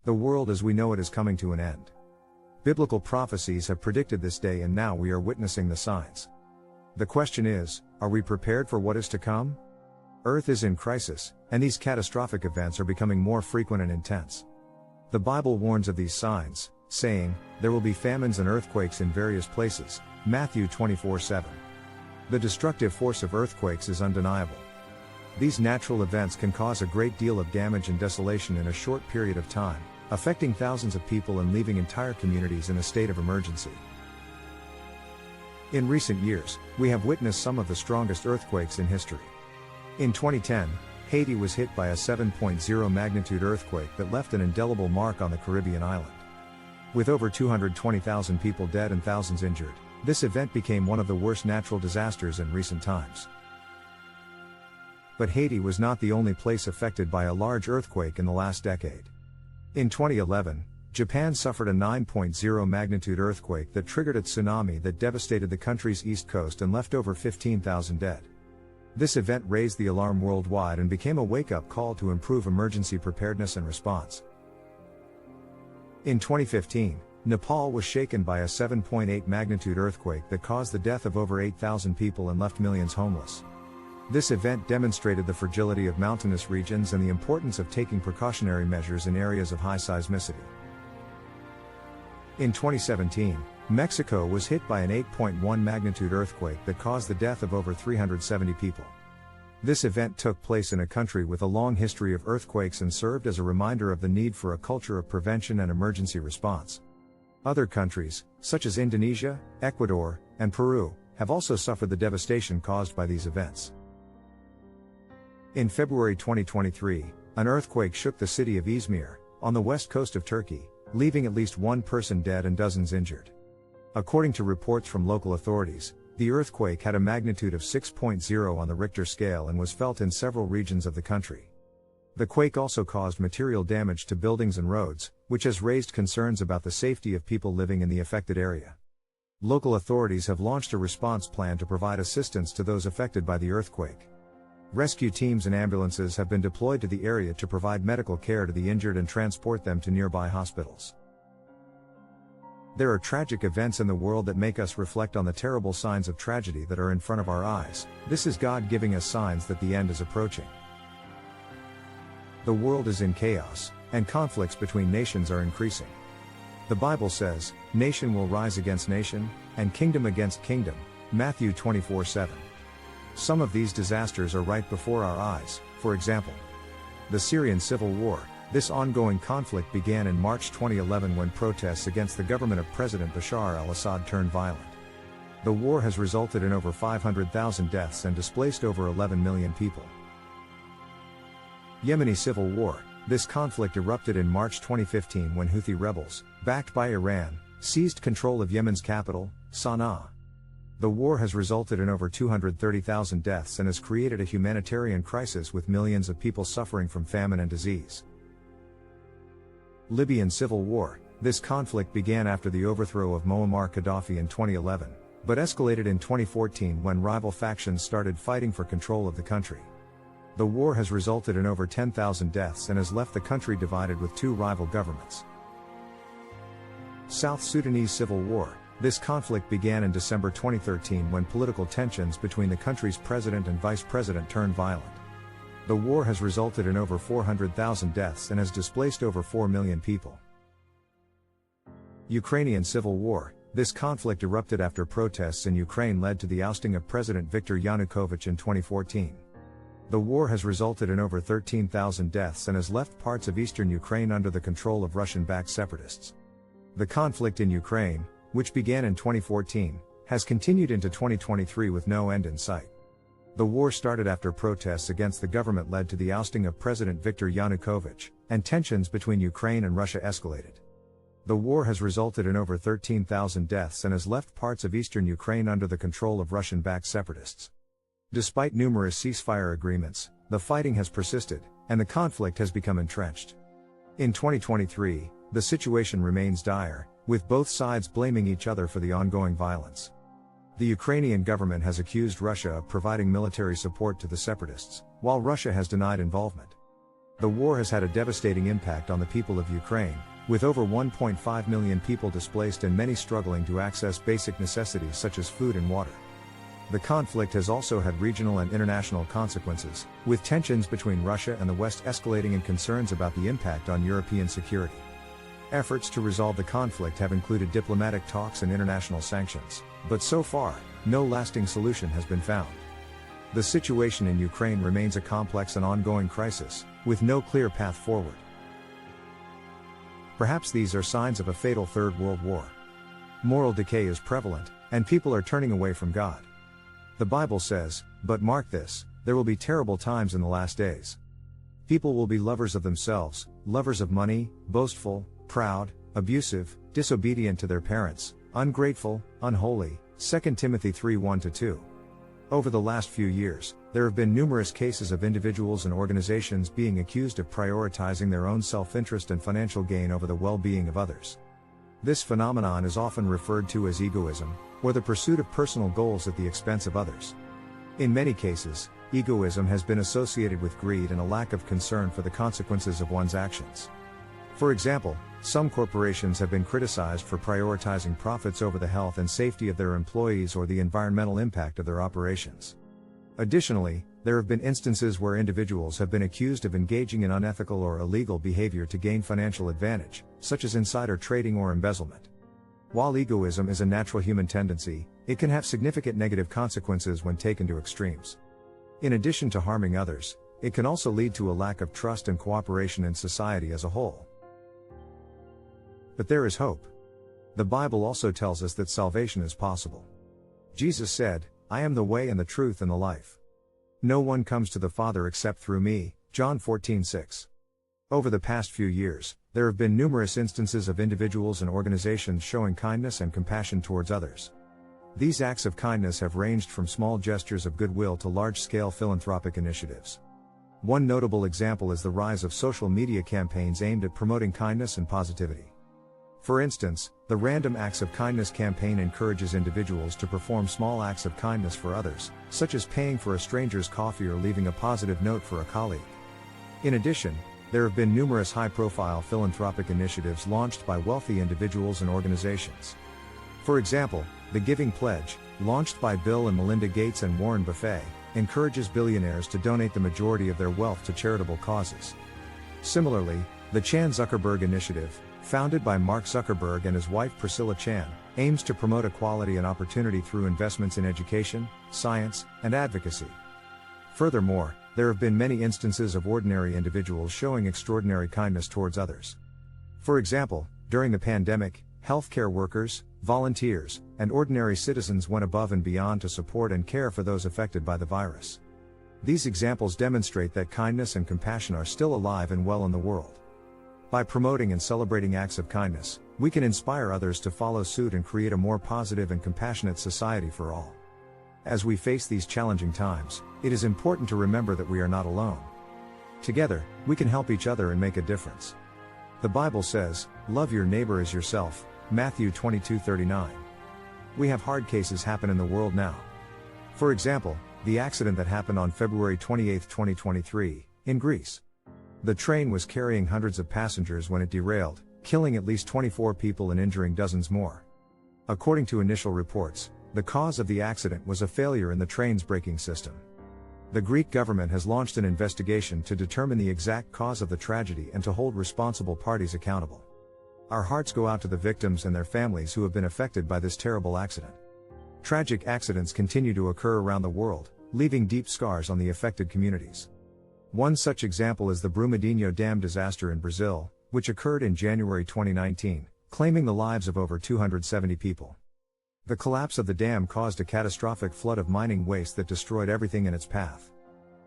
The world as we know it is coming to an end. Biblical prophecies have predicted this day, and now we are witnessing the signs. The question is, are we prepared for what is to come? Earth is in crisis, and these catastrophic events are becoming more frequent and intense. The Bible warns of these signs, saying, "There will be famines and earthquakes in various places," Matthew 24:7. The destructive force of earthquakes is undeniable. These natural events can cause a great deal of damage and desolation in a short period of time, affecting thousands of people and leaving entire communities in a state of emergency. In recent years, we have witnessed some of the strongest earthquakes in history. In 2010, Haiti was hit by a 7.0 magnitude earthquake that left an indelible mark on the Caribbean island. With over 220,000 people dead and thousands injured, this event became one of the worst natural disasters in recent times. But Haiti was not the only place affected by a large earthquake in the last decade. In 2011, Japan suffered a 9.0 magnitude earthquake that triggered a tsunami that devastated the country's east coast and left over 15,000 dead. This event raised the alarm worldwide and became a wake-up call to improve emergency preparedness and response. In 2015, Nepal was shaken by a 7.8 magnitude earthquake that caused the death of over 8,000 people and left millions homeless. This event demonstrated the fragility of mountainous regions and the importance of taking precautionary measures in areas of high seismicity. In 2017, Mexico was hit by an 8.1 magnitude earthquake that caused the death of over 370 people. This event took place in a country with a long history of earthquakes and served as a reminder of the need for a culture of prevention and emergency response. Other countries, such as Indonesia, Ecuador, and Peru, have also suffered the devastation caused by these events. In February 2023, an earthquake shook the city of Izmir, on the west coast of Turkey, leaving at least one person dead and dozens injured. According to reports from local authorities, the earthquake had a magnitude of 6.0 on the Richter scale and was felt in several regions of the country. The quake also caused material damage to buildings and roads, which has raised concerns about the safety of people living in the affected area. Local authorities have launched a response plan to provide assistance to those affected by the earthquake. Rescue teams and ambulances have been deployed to the area to provide medical care to the injured and transport them to nearby hospitals. There are tragic events in the world that make us reflect on the terrible signs of tragedy that are in front of our eyes. This is God giving us signs that the end is approaching. The world is in chaos, and conflicts between nations are increasing. The Bible says, "Nation will rise against nation, and kingdom against kingdom," Matthew 24:7. Some of these disasters are right before our eyes. For example, the Syrian civil war. This ongoing conflict began in March 2011 when protests against the government of President Bashar al-Assad turned violent. The war has resulted in over 500,000 deaths and displaced over 11 million people. Yemeni civil war. This conflict erupted in March 2015 when Houthi rebels, backed by Iran, seized control of Yemen's capital, Sana'a. The war has resulted in over 230,000 deaths and has created a humanitarian crisis with millions of people suffering from famine and disease. Libyan civil war. This conflict began after the overthrow of Muammar Gaddafi in 2011, but escalated in 2014 when rival factions started fighting for control of the country. The war has resulted in over 10,000 deaths and has left the country divided with two rival governments. South Sudanese civil war. This conflict began in December 2013 when political tensions between the country's president and vice president turned violent. The war has resulted in over 400,000 deaths and has displaced over 4 million people. Ukrainian civil war. This conflict erupted after protests in Ukraine led to the ousting of President Viktor Yanukovych in 2014. The war has resulted in over 13,000 deaths and has left parts of eastern Ukraine under the control of Russian-backed separatists. The conflict in Ukraine, which began in 2014, has continued into 2023 with no end in sight. The war started after protests against the government led to the ousting of President Viktor Yanukovych, and tensions between Ukraine and Russia escalated. The war has resulted in over 13,000 deaths and has left parts of eastern Ukraine under the control of Russian-backed separatists. Despite numerous ceasefire agreements, the fighting has persisted, and the conflict has become entrenched. In 2023, the situation remains dire, with both sides blaming each other for the ongoing violence. The Ukrainian government has accused Russia of providing military support to the separatists, while Russia has denied involvement. The war has had a devastating impact on the people of Ukraine, with over 1.5 million people displaced and many struggling to access basic necessities such as food and water. The conflict has also had regional and international consequences, with tensions between Russia and the West escalating and concerns about the impact on European security. Efforts to resolve the conflict have included diplomatic talks and international sanctions, but so far, no lasting solution has been found. The situation in Ukraine remains a complex and ongoing crisis, with no clear path forward. Perhaps these are signs of a fatal Third World War. Moral decay is prevalent, and people are turning away from God. The Bible says, "But mark this, there will be terrible times in the last days. People will be lovers of themselves, lovers of money, boastful, proud, abusive, disobedient to their parents, ungrateful, unholy." 2 Timothy 3:1-2. Over the last few years, there have been numerous cases of individuals and organizations being accused of prioritizing their own self-interest and financial gain over the well-being of others. This phenomenon is often referred to as egoism, or the pursuit of personal goals at the expense of others. In many cases, egoism has been associated with greed and a lack of concern for the consequences of one's actions. For example, some corporations have been criticized for prioritizing profits over the health and safety of their employees or the environmental impact of their operations. Additionally, there have been instances where individuals have been accused of engaging in unethical or illegal behavior to gain financial advantage, such as insider trading or embezzlement. While egoism is a natural human tendency, it can have significant negative consequences when taken to extremes. In addition to harming others, it can also lead to a lack of trust and cooperation in society as a whole. But there is hope. The Bible also tells us that salvation is possible. Jesus said, "I am the way and the truth and the life. No one comes to the Father except through me," John 14:6. Over the past few years, there have been numerous instances of individuals and organizations showing kindness and compassion towards others. These acts of kindness have ranged from small gestures of goodwill to large-scale philanthropic initiatives. One notable example is the rise of social media campaigns aimed at promoting kindness and positivity. For instance, the Random Acts of Kindness campaign encourages individuals to perform small acts of kindness for others, such as paying for a stranger's coffee or leaving a positive note for a colleague. In addition, there have been numerous high-profile philanthropic initiatives launched by wealthy individuals and organizations. For example, the Giving Pledge, launched by Bill and Melinda Gates and Warren Buffett, encourages billionaires to donate the majority of their wealth to charitable causes. Similarly, the Chan Zuckerberg Initiative, founded by Mark Zuckerberg and his wife Priscilla Chan, aims to promote equality and opportunity through investments in education, science, and advocacy. Furthermore, there have been many instances of ordinary individuals showing extraordinary kindness towards others. For example, during the pandemic, healthcare workers, volunteers, and ordinary citizens went above and beyond to support and care for those affected by the virus. These examples demonstrate that kindness and compassion are still alive and well in the world. By promoting and celebrating acts of kindness, we can inspire others to follow suit and create a more positive and compassionate society for all. As we face these challenging times, it is important to remember that we are not alone. Together, we can help each other and make a difference. The Bible says, "Love your neighbor as yourself," Matthew 22:39. We have hard cases happen in the world now. For example, the accident that happened on February 28, 2023, in Greece. The train was carrying hundreds of passengers when it derailed, killing at least 24 people and injuring dozens more. According to initial reports, the cause of the accident was a failure in the train's braking system. The Greek government has launched an investigation to determine the exact cause of the tragedy and to hold responsible parties accountable. Our hearts go out to the victims and their families who have been affected by this terrible accident. Tragic accidents continue to occur around the world, leaving deep scars on the affected communities. One such example is the Brumadinho Dam disaster in Brazil, which occurred in January 2019, claiming the lives of over 270 people. The collapse of the dam caused a catastrophic flood of mining waste that destroyed everything in its path.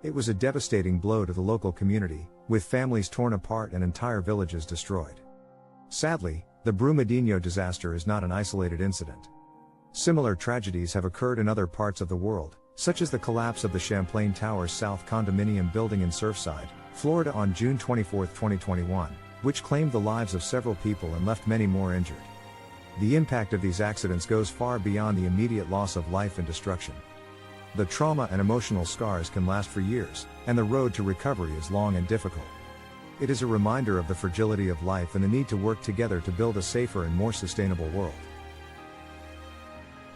It was a devastating blow to the local community, with families torn apart and entire villages destroyed. Sadly, the Brumadinho disaster is not an isolated incident. Similar tragedies have occurred in other parts of the world, such as the collapse of the Champlain Towers South condominium building in Surfside, Florida on June 24, 2021, which claimed the lives of several people and left many more injured. The impact of these accidents goes far beyond the immediate loss of life and destruction. The trauma and emotional scars can last for years, and the road to recovery is long and difficult. It is a reminder of the fragility of life and the need to work together to build a safer and more sustainable world.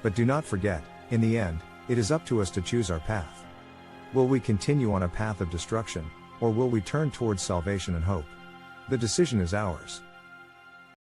But do not forget, in the end, it is up to us to choose our path. Will we continue on a path of destruction, or will we turn towards salvation and hope? The decision is ours.